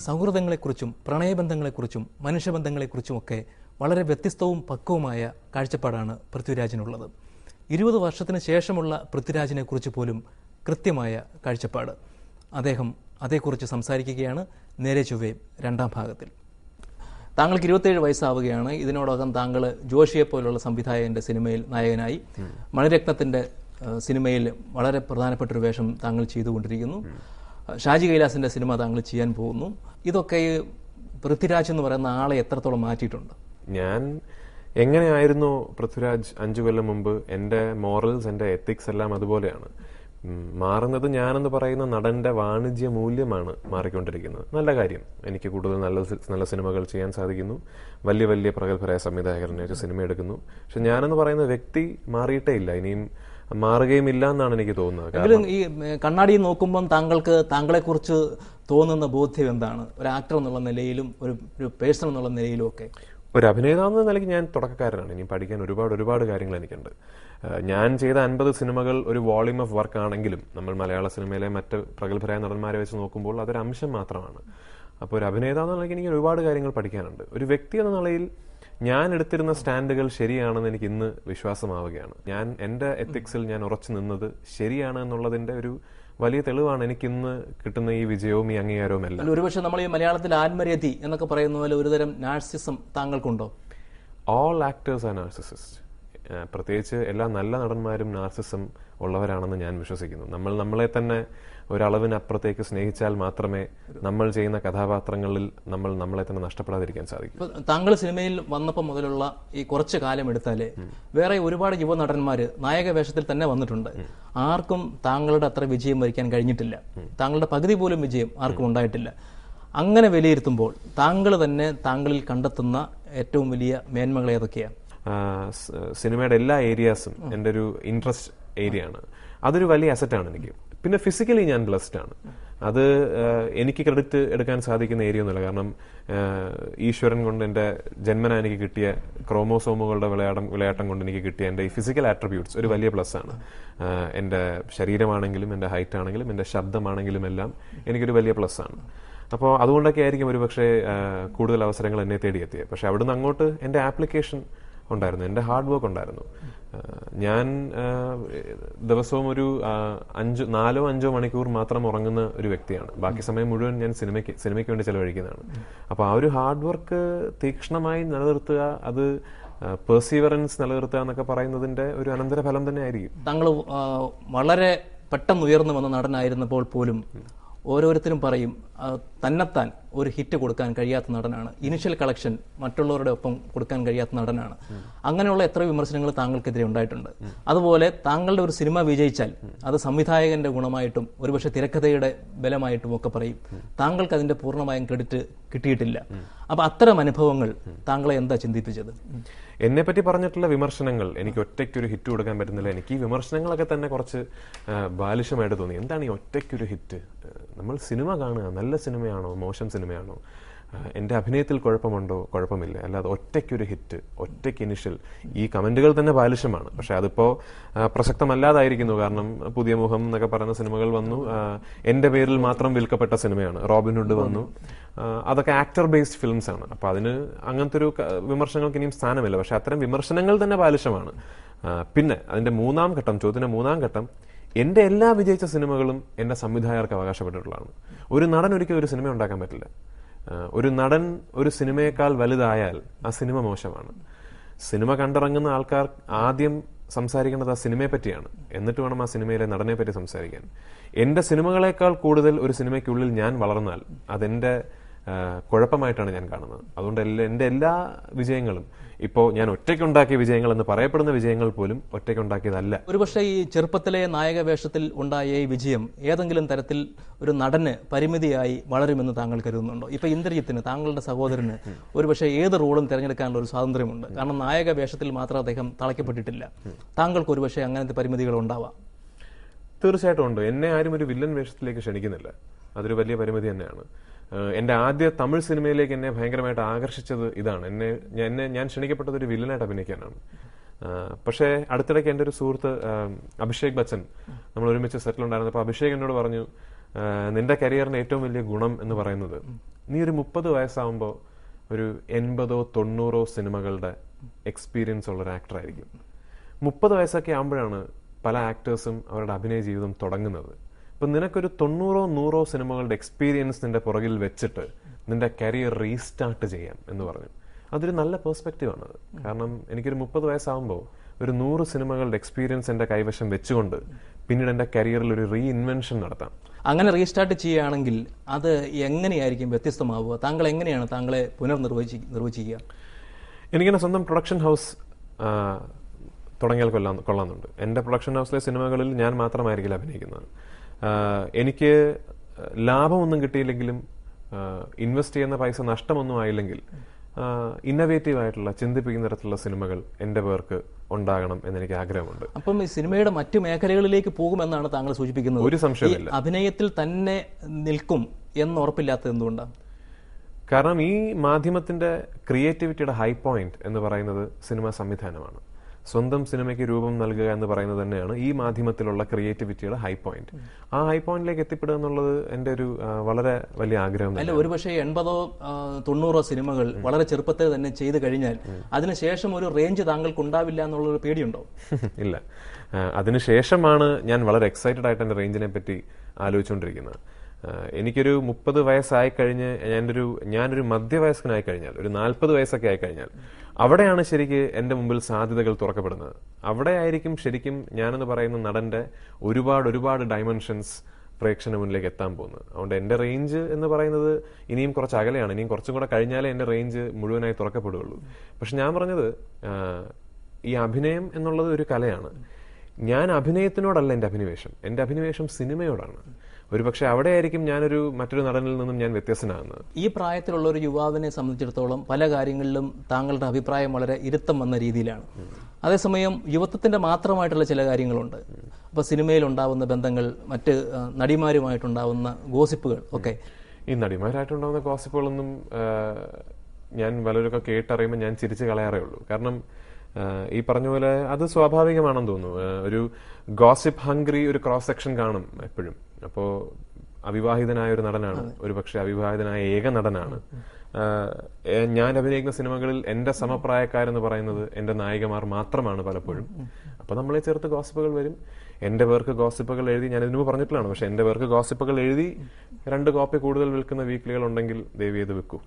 സൗഹൃദങ്ങളെക്കുറിച്ചും പ്രണയബന്ധങ്ങളെക്കുറിച്ചും മനുഷ്യബന്ധങ്ങളെക്കുറിച്ചുമൊക്കെ വളരെ വ്യത്യസ്തവും പക്വവുമായ കാഴ്ചപ്പാടാണ് പൃഥ്വിരാജിനുള്ളത്. 20 വർഷത്തിന് ശേഷമുള്ള പൃഥ്വിരാജിനെക്കുറിച്ച് പോലും കൃത്യമായ കാഴ്ചപ്പാട്. അദ്ദേഹം അതേക്കുറിച്ച് സംസാരിക്കുകയാണ് നേരെ ചൊവ്വേ രണ്ടാം ഭാഗത്തിൽ. താങ്കൾക്ക് 27 വയസ്സാവുകയാണ്. ഇതിനോടകം താങ്കൾ ജോഷിയെ പോലുള്ള സംവിധായകന്റെ സിനിമയിൽ നായകനായി, മണിരത്നത്തിന്റെ സിനിമയിൽ വളരെ പ്രധാനപ്പെട്ട ഒരു വേഷം താങ്കൾ ചെയ്തുകൊണ്ടിരിക്കുന്നു. ഷാജി കൈലാസിന്റെ സിനിമ താങ്കൾ ചെയ്യാൻ പോകുന്നു. ഇതൊക്കെ പൃഥ്വിരാജ് എന്ന് പറയുന്ന ആളെ എത്രത്തോളം മാറ്റിയിട്ടുണ്ട്? ഞാൻ എങ്ങനെയായിരുന്നു പൃഥ്വിരാജ് 5 കൊല്ലം മുമ്പ്, എൻ്റെ മോറൽസ്, എൻ്റെ എത്തിക്സ് എല്ലാം അതുപോലെയാണ്. മാറുന്നത് ഞാനെന്ന് പറയുന്ന നടന്റെ വാണിജ്യ മൂല്യമാണ് മാറിക്കൊണ്ടിരിക്കുന്നത്. നല്ല കാര്യം, എനിക്ക് കൂടുതൽ നല്ല സിനിമകൾ ചെയ്യാൻ സാധിക്കുന്നു, വലിയ വലിയ പ്രഗത്ഭരായ സംവിധായകരനെ സിനിമ എടുക്കുന്നു. പക്ഷെ ഞാനെന്ന് പറയുന്ന വ്യക്തി മാറിയിട്ടേ ഇല്ല, ഇനിയും മാറുകയുമില്ല എന്നാണ് എനിക്ക് തോന്നുന്നത്. എങ്കിലും ഈ കണ്ണാടി നോക്കുമ്പം താങ്കൾക്ക് താങ്കളെക്കുറിച്ച് തോന്നുന്ന ബോധ്യം എന്താണ്? ഒരു ആക്ടർ എന്നുള്ള നിലയിലും ഒരു പേഴ്സൺ എന്നുള്ള നിലയിലും ഒക്കെ. ഒരു അഭിനേതാവ് എന്ന നിലയ്ക്ക് ഞാൻ തുടക്കക്കാരനാണ്. ഇനി പഠിക്കാൻ ഒരുപാട് കാര്യങ്ങൾ എനിക്കുണ്ട്. ഞാൻ ചെയ്ത 50 സിനിമകൾ ഒരു വോളിയം ഓഫ് വർക്ക് ആണെങ്കിലും നമ്മൾ മലയാള സിനിമയിലെ മറ്റ് പ്രഗത്ഭരായ നടന്മാരെ വെച്ച് നോക്കുമ്പോൾ അതൊരു അംശം മാത്രമാണ്. അപ്പോൾ ഒരു അഭിനേതാവ് എന്ന നിലയ്ക്ക് എനിക്ക് ഒരുപാട് കാര്യങ്ങൾ പഠിക്കാനുണ്ട്. ഒരു വ്യക്തി എന്ന നിലയിൽ ഞാൻ എടുത്തിരുന്ന സ്റ്റാൻഡുകൾ ശരിയാണെന്ന് എനിക്ക് ഇന്ന് വിശ്വാസമാവുകയാണ്. ഞാൻ എൻ്റെ എത്തിക്സിൽ ഞാൻ ഉറച്ചു നിന്നത് ശരിയാണ് എന്നുള്ളതിന്റെ ഒരു വലിയ തെളിവാണ് എനിക്കിന്ന് കിട്ടുന്ന ഈ വിജയവും ഈ അംഗീകാരവും എല്ലാം. ഒരുപക്ഷെ നമ്മൾ ഈ മലയാളത്തിൽ ആത്മരതി എന്നൊക്കെ പറയുന്ന പോലെ ഒരുതരം നാർസിസം താങ്കൾക്കുണ്ടോ? All actors are narcissist. പ്രത്യേകിച്ച് എല്ലാ നല്ല നടന്മാരും നാർസിസം ഉള്ളവരാണെന്ന് ഞാൻ വിശ്വസിക്കുന്നു. നമ്മളെ തന്നെ ഒരളവിനപ്പുറത്തേക്ക് സ്നേഹിച്ചാൽ മാത്രമേ നമ്മൾ ചെയ്യുന്ന കഥാപാത്രങ്ങളിൽ നമ്മളെ തന്നെ നഷ്ടപ്പെടാതിരിക്കാൻ സാധിക്കും. താങ്കൾ സിനിമയിൽ വന്നപ്പോൾ മുതലുള്ള ഈ കുറച്ചു കാലം എടുത്താലേ വേറെ ഒരുപാട് യുവനടന്മാര് നായക വേഷത്തിൽ തന്നെ വന്നിട്ടുണ്ട്. ആർക്കും താങ്കളുടെ അത്ര വിജയം വരിക്കാൻ കഴിഞ്ഞിട്ടില്ല. താങ്കളുടെ പകുതി പോലും വിജയം ആർക്കും ഉണ്ടായിട്ടില്ല. അങ്ങനെ വിലയിരുത്തുമ്പോൾ താങ്കൾ തന്നെ താങ്കളിൽ കണ്ടെത്തുന്ന ഏറ്റവും വലിയ മേന്മകൾ ഏതൊക്കെയാണ്? സിനിമയുടെ എല്ലാ ഏരിയാസും എൻ്റെ ഒരു ഇൻട്രസ്റ്റ് ഏരിയ ആണ്. അതൊരു വലിയ അസറ്റാണ് എനിക്ക്. പിന്നെ ഫിസിക്കലി ഞാൻ ബ്ലെസ്ഡ് ആണ്. അത് എനിക്ക് ക്രെഡിറ്റ് എടുക്കാൻ സാധിക്കുന്ന ഏരിയ ഒന്നുമില്ല. കാരണം ഈശ്വരൻ കൊണ്ട് എൻ്റെ ജന്മന എനിക്ക് കിട്ടിയ ക്രോമോസോമുകളുടെ വിളയാട്ടം കൊണ്ട് എനിക്ക് കിട്ടിയ എൻ്റെ ഈ ഫിസിക്കൽ ആട്രിബ്യൂട്ട്സ് ഒരു വലിയ പ്ലസ് ആണ്. എൻ്റെ ശരീരമാണെങ്കിലും എൻ്റെ ഹൈറ്റ് ആണെങ്കിലും എൻ്റെ ശബ്ദമാണെങ്കിലും എല്ലാം എനിക്കൊരു വലിയ പ്ലസ് ആണ്. അപ്പോൾ അതുകൊണ്ടൊക്കെ ആയിരിക്കും ഒരുപക്ഷെ കൂടുതൽ അവസരങ്ങൾ എന്നെ തേടിയെത്തിയത്. പക്ഷെ അവിടുന്ന് അങ്ങോട്ട് എൻ്റെ ആപ്ലിക്കേഷൻ ഉണ്ടായിരുന്നു, എൻ്റെ ഹാർഡ് വർക്ക് ഉണ്ടായിരുന്നു. ഞാൻ ദിവസവും ഒരു 4-5 മണിക്കൂർ മാത്രം ഉറങ്ങുന്ന ഒരു വ്യക്തിയാണ്. ബാക്കി സമയം മുഴുവൻ ഞാൻ സിനിമയ്ക്ക് വേണ്ടി ചെലവഴിക്കുന്നതാണ്. അപ്പോൾ ആ ഒരു ഹാർഡ് വർക്ക് തീക്ഷ്ണമായി നിലനിർത്തുക, അത് പെർസീവറൻസ് നിലനിർത്തുക എന്നൊക്കെ പറയുന്നതിന്റെ ഒരു അനന്തരഫലം തന്നെ ആയിരിക്കും. താങ്കൾ വളരെ പെട്ടെന്ന് ഉയർന്നു വന്ന നടനായിരുന്നപ്പോൾ പോലും ഓരോരുത്തരും പറയും തന്നെത്താൻ ഒരു ഹിറ്റ് കൊടുക്കാൻ കഴിയാത്ത നടനാണ്, ഇനിഷ്യൽ കളക്ഷൻ മറ്റുള്ളവരുടെ ഒപ്പം കൊടുക്കാൻ കഴിയാത്ത നടനാണ്. അങ്ങനെയുള്ള എത്ര വിമർശനങ്ങൾ താങ്കൾക്കെതിരെ ഉണ്ടായിട്ടുണ്ട്. അതുപോലെ താങ്കളുടെ ഒരു സിനിമ വിജയിച്ചാൽ അത് സംവിധായകന്റെ ഗുണമായിട്ടും ഒരുപക്ഷെ തിരക്കഥയുടെ ബലമായിട്ടും ഒക്കെ പറയും. താങ്കൾക്ക് അതിന്റെ പൂർണ്ണമായും ക്രെഡിറ്റ് കിട്ടിയിട്ടില്ല. അപ്പൊ അത്തരം അനുഭവങ്ങൾ താങ്കളെ എന്താ ചിന്തിപ്പിച്ചത്? എന്നെ പറ്റി പറഞ്ഞിട്ടുള്ള വിമർശനങ്ങൾ എനിക്ക് ഒറ്റയ്ക്കൊരു ഹിറ്റ് കൊടുക്കാൻ പറ്റുന്നില്ല. എനിക്ക് ഈ വിമർശനങ്ങളൊക്കെ തന്നെ കുറച്ച് ബാലിശമായിട്ട് തോന്നി. എന്താണ് ഈ ഒറ്റയ്ക്കൊരു ഹിറ്റ്? നമ്മൾ സിനിമ കാണുക, നല്ല സിനിമയാണോ മോശം സിനിമയാണോ, എൻ്റെ അഭിനയത്തിൽ കുഴപ്പമുണ്ടോ, കുഴപ്പമില്ല. അല്ലാതെ ഒറ്റയ്ക്കൊരു ഹിറ്റ്, ഒറ്റയ്ക്ക് ഇനിഷ്യൽ, ഈ കമന്റുകൾ തന്നെ ബാലിശമാണ്. പക്ഷെ അതിപ്പോ പ്രസക്തമല്ലാതായിരിക്കുന്നു. കാരണം പുതിയ മുഖം എന്നൊക്കെ പറയുന്ന സിനിമകൾ വന്നു. എൻ്റെ പേരിൽ മാത്രം വിൽക്കപ്പെട്ട സിനിമയാണ് റോബിൻഹുഡ് വന്നു. അതൊക്കെ ആക്ടർ ബേസ്ഡ് ഫിലിംസ് ആണ്. അപ്പൊ അതിന് അങ്ങനത്തെ ഒരു വിമർശനങ്ങൾക്ക് ഇനിയും സ്ഥാനമില്ല. പക്ഷെ അത്തരം വിമർശനങ്ങൾ തന്നെ ബാലിശമാണ്. പിന്നെ അതിന്റെ ചോദ്യത്തിന്റെ മൂന്നാം ഘട്ടം, എന്റെ എല്ലാ വിജയിച്ച സിനിമകളും എന്റെ സംവിധായകർക്ക് അവകാശപ്പെട്ടിട്ടുള്ളതാണ്. ഒരു നടൻ ഒരിക്കലും ഒരു സിനിമ ഉണ്ടാക്കാൻ പറ്റില്ല. ഒരു നടൻ ഒരു സിനിമയേക്കാൾ വലുതായാൽ ആ സിനിമ മോശമാണ്. സിനിമ കണ്ടിറങ്ങുന്ന ആൾക്കാർ ആദ്യം സംസാരിക്കേണ്ടത് ആ സിനിമയെ പറ്റിയാണ്. എന്നിട്ട് വേണം ആ സിനിമയിലെ നടനെ പറ്റി സംസാരിക്കാൻ. എന്റെ സിനിമകളെക്കാൾ കൂടുതൽ ഒരു സിനിമയ്ക്കുള്ളിൽ ഞാൻ വളർന്നാൽ അതെന്റെ കുഴപ്പമായിട്ടാണ് ഞാൻ കാണുന്നത്. അതുകൊണ്ട് എൻ്റെ എല്ലാ വിജയങ്ങളും, ഇപ്പോൾ ഞാൻ ഒറ്റയ്ക്കുണ്ടാക്കിയ വിജയങ്ങൾ എന്ന് പറയപ്പെടുന്ന വിജയങ്ങൾ പോലും ഒറ്റയ്ക്കുണ്ടാക്കിയതല്ല. ഒരുപക്ഷെ ഈ ചെറുപ്പത്തിലെ നായക വേഷത്തിൽ ഉണ്ടായ ഈ വിജയം ഏതെങ്കിലും തരത്തിൽ ഒരു നടന് പരിമിതിയായി വളരുമെന്ന് താങ്കൾ കരുതുന്നുണ്ടോ? ഇപ്പൊ ഇന്ദ്രജിത്തിന്, താങ്കളുടെ സഹോദരന് ഒരുപക്ഷെ ഏത് റോളും തിരഞ്ഞെടുക്കാനുള്ള ഒരു സ്വാതന്ത്ര്യമുണ്ട്. കാരണം നായക വേഷത്തിൽ മാത്രം അദ്ദേഹം തളയ്ക്കപ്പെട്ടിട്ടില്ല. താങ്കൾക്ക് ഒരുപക്ഷെ അങ്ങനത്തെ പരിമിതികൾ ഉണ്ടാവാം. തീർച്ചയായിട്ടും ഉണ്ട്. എന്നെ ആരും ഒരു വില്ലൻ വേഷത്തിലേക്ക് ക്ഷണിക്കുന്നില്ല. അതൊരു വലിയ പരിമിതി തന്നെയാണ്. എന്റെ ആദ്യ തമിഴ് സിനിമയിലേക്ക് എന്നെ ഭയങ്കരമായിട്ട് ആകർഷിച്ചത് ഇതാണ്. ഞാൻ ക്ഷണിക്കപ്പെട്ടത് ഒരു വില്ലനായിട്ട് അഭിനയിക്കാനാണ്. പക്ഷേ അടുത്തിടയ്ക്ക് എൻ്റെ ഒരു സുഹൃത്ത് അഭിഷേക് ബച്ചൻ, നമ്മൾ ഒരുമിച്ച് സെറ്റിൽ ഉണ്ടായിരുന്നപ്പോൾ അഭിഷേക് എന്നോട് പറഞ്ഞു, നിന്റെ കരിയറിന്റെ ഏറ്റവും വലിയ ഗുണം എന്ന് പറയുന്നത് നീ ഒരു 30 വയസ്സാവുമ്പോൾ ഒരു 80-90 സിനിമകളുടെ എക്സ്പീരിയൻസ് ഉള്ള ഒരു ആക്ടർ ആയിരിക്കും. 30 വയസ്സൊക്കെ ആകുമ്പോഴാണ് പല ആക്ടേഴ്സും അവരുടെ അഭിനയ ജീവിതം തുടങ്ങുന്നത്. അപ്പൊ നിനക്കൊരു 90-100 സിനിമകളുടെ എക്സ്പീരിയൻസ് നിന്റെ പുറകിൽ വെച്ചിട്ട് നിന്റെ കരിയർ റീസ്റ്റാർട്ട് ചെയ്യാം എന്ന് പറഞ്ഞു. അതൊരു നല്ല പെർസ്പെക്റ്റീവ് ആണത്. കാരണം എനിക്കൊരു 30 വയസ്സാകുമ്പോൾ ഒരു 100 സിനിമകളുടെ എക്സ്പീരിയൻസ് എന്റെ കൈവശം വെച്ചുകൊണ്ട് പിന്നീട് എന്റെ കരിയറിൽ ഒരു റീ ഇൻവെൻഷൻ നടത്താം. അങ്ങനെ റീസ്റ്റാർട്ട് ചെയ്യുകയാണെങ്കിൽ അത് എങ്ങനെയായിരിക്കും വ്യത്യസ്തമാവുക? താങ്കൾ എങ്ങനെയാണ് താങ്കളെ നിർവചിക്കുക? എനിക്കിങ്ങനെ സ്വന്തം പ്രൊഡക്ഷൻ ഹൗസ് തുടങ്ങിയാൽ കൊള്ളാമെന്നുണ്ട്. എൻ്റെ പ്രൊഡക്ഷൻ ഹൗസിലെ സിനിമകളിൽ ഞാൻ മാത്രമായിരിക്കില്ല അഭിനയിക്കുന്നത്. എനിക്ക് ലാഭമൊന്നും കിട്ടിയില്ലെങ്കിലും ഇൻവെസ്റ്റ് ചെയ്യുന്ന പൈസ നഷ്ടമൊന്നും ആയില്ലെങ്കിൽ ഇന്നവേറ്റീവ് ആയിട്ടുള്ള ചിന്തിപ്പിക്കുന്ന തരത്തിലുള്ള സിനിമകൾ എൻ്റെ പേർക്ക് ഉണ്ടാകണം എന്നെനിക്ക് ആഗ്രഹമുണ്ട്. അപ്പം ഈ സിനിമയുടെ മറ്റു മേഖലകളിലേക്ക് പോകുമെന്നാണ് താങ്കൾ സൂചിപ്പിക്കുന്നത്? ഒരു സംശയമില്ല. അഭിനയത്തിൽ തന്നെ നിൽക്കും എന്ന് ഉറപ്പില്ലാത്തത് എന്തുകൊണ്ടാണ്? കാരണം ഈ മാധ്യമത്തിന്റെ ക്രിയേറ്റിവിറ്റിയുടെ ഹൈ പോയിന്റ് എന്ന് പറയുന്നത് സിനിമാ സംവിധാനമാണ്. സ്വന്തം സിനിമയ്ക്ക് രൂപം നൽകുക എന്ന് പറയുന്നത് തന്നെയാണ് ഈ മാധ്യമത്തിലുള്ള ക്രിയേറ്റിവിറ്റിയുടെ ഹൈ പോയിന്റ്. ആ ഹൈ പോയിന്റിലേക്ക് എത്തിപ്പെടുക എന്നുള്ളത് എൻ്റെ ഒരു വളരെ വലിയ ആഗ്രഹം. അല്ല, ഒരുപക്ഷെ 80-90 സിനിമകൾ വളരെ ചെറുപ്പത്തിൽ തന്നെ ചെയ്തു കഴിഞ്ഞാൽ അതിനുശേഷം ഒരു റേഞ്ച് താങ്കൾക്ക് ഉണ്ടാവില്ല എന്നുള്ളൊരു പേടിയുണ്ടോ? ഇല്ല, അതിനുശേഷമാണ് ഞാൻ വളരെ എക്സൈറ്റഡ് ആയിട്ട് എൻ്റെ റേഞ്ചിനെ പറ്റി ആലോചിച്ചുകൊണ്ടിരിക്കുന്നത്. എനിക്കൊരു 30 വയസ്സായി കഴിഞ്ഞ് ഞാനൊരു മധ്യവയസ്കനായി കഴിഞ്ഞാൽ, ഒരു 40 വയസ്സൊക്കെ ആയി കഴിഞ്ഞാൽ, അവിടെയാണ് ശരിക്ക് എൻ്റെ മുമ്പിൽ സാധ്യതകൾ തുറക്കപ്പെടുന്നത്. അവിടെ ആയിരിക്കും ശരിക്കും ഞാനെന്ന് പറയുന്ന നടന്റെ ഒരുപാട് ഡൈമെൻഷൻസ് പ്രേക്ഷകന് മുന്നിലേക്ക് എത്താൻ പോകുന്നത്. അതുകൊണ്ട് എൻ്റെ റേഞ്ച് എന്ന് പറയുന്നത് ഇനിയും കുറച്ച് അകലെയാണ്. ഇനിയും കുറച്ചും കൂടെ കഴിഞ്ഞാലേ എൻ്റെ റേഞ്ച് മുഴുവനായി തുറക്കപ്പെടുകയുള്ളൂ. പക്ഷെ ഞാൻ പറഞ്ഞത് ഈ അഭിനയം എന്നുള്ളത് ഒരു കലയാണ്. ഞാൻ അഭിനയത്തിനോടല്ല എൻ്റെ അഭിനിവേശം സിനിമയോടാണ്. ഒരുപക്ഷെ അവിടെയായിരിക്കും മറ്റൊരു നടനിൽ നിന്നും ഞാൻ വ്യത്യസ്തനാകുന്നത്. ഈ പ്രായത്തിലുള്ള ഒരു യുവാവിനെ സംബന്ധിച്ചിടത്തോളം പല കാര്യങ്ങളിലും താങ്കളുടെ അഭിപ്രായം വളരെ ഇരുത്തം വന്ന രീതിയിലാണ്. അതേസമയം യുവത്വത്തിന്റെ മാത്രമായിട്ടുള്ള ചില കാര്യങ്ങളുണ്ട്. അപ്പൊ സിനിമയിൽ ഉണ്ടാവുന്ന ബന്ധങ്ങൾ, മറ്റ് നടിമാരുമായിട്ടുണ്ടാവുന്ന ഗോസിപ്പുകൾ ഒക്കെ. ഈ നടിമാരായിട്ടുണ്ടാവുന്ന ഗോസിപ്പുകളൊന്നും ഞാൻ വല്ലവരൊക്കെ കേട്ടറിയുമ്പോൾ ഞാൻ ചിരിച്ചു കളയാറേ ഉള്ളൂ. കാരണം ഈ പറഞ്ഞ പോലെ അത് സ്വാഭാവികമാണെന്ന് തോന്നുന്നു. ഒരു ഗോസിപ്പ് ഹംഗ്രി ഒരു ക്രോസ് സെക്ഷൻ കാണും എപ്പോഴും. അപ്പോ അവിവാഹിതനായ ഒരു നടനാണ്, ഒരുപക്ഷെ അവിവാഹിതനായ ഏക നടനാണ്. ഞാൻ അഭിനയിക്കുന്ന സിനിമകളിൽ എന്റെ സമപ്രായക്കാരെന്ന് പറയുന്നത് എന്റെ നായികമാർ മാത്രമാണ് പലപ്പോഴും. അപ്പൊ നമ്മളെ ചേർത്ത് ഗോസിപ്പുകൾ വരും. എന്റെ പേർക്ക് ഗോസിപ്പുകൾ എഴുതി, ഞാൻ ഇതിനു പറഞ്ഞിട്ടുള്ളതാണ്, പക്ഷെ എന്റെ പേർക്ക് ഗോസിപ്പുകൾ എഴുതി 2 കോപ്പി കൂടുതൽ വിൽക്കുന്ന വീക്കിലികൾ ഉണ്ടെങ്കിൽ ദയവ് ചെയ്ത് വിൽക്കൂ.